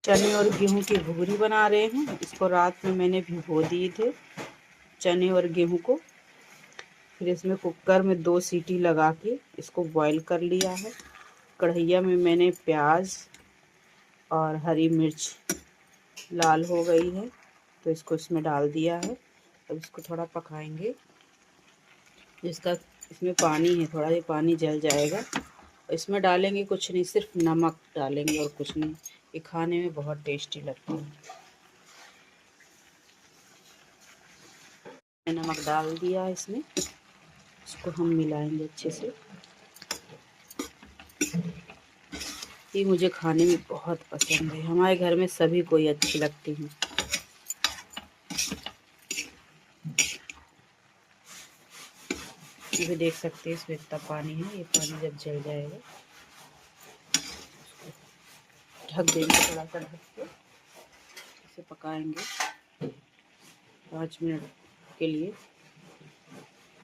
चने और गेहूं की घुघरी बना रहे हैं। इसको रात में मैंने भिगो दिए थे, चने और गेहूं को। फिर इसमें कुकर में 2 सीटी लगा के इसको बॉईल कर लिया है। कढ़ैया में मैंने प्याज और हरी मिर्च लाल हो गई है तो इसको इसमें डाल दिया है। अब इसको थोड़ा पकाएंगे। जिसका इसमें पानी है, थोड़ा ये पानी जल जाएगा। इसमें डालेंगे कुछ नहीं, सिर्फ नमक डालेंगे और कुछ नहीं। ये खाने में बहुत टेस्टी लगती है। नमक डाल दिया इसमें, इसको हम मिलाएंगे अच्छे से। ये मुझे खाने में बहुत पसंद है, हमारे घर में सभी को ये अच्छी लगती है। ये भी देख सकते हैं इसमें इतना पानी है। ये पानी जब जल जाएगा ढक देंगे, थोड़ा सा ढक के इसे पकाएंगे 5 मिनट के लिए।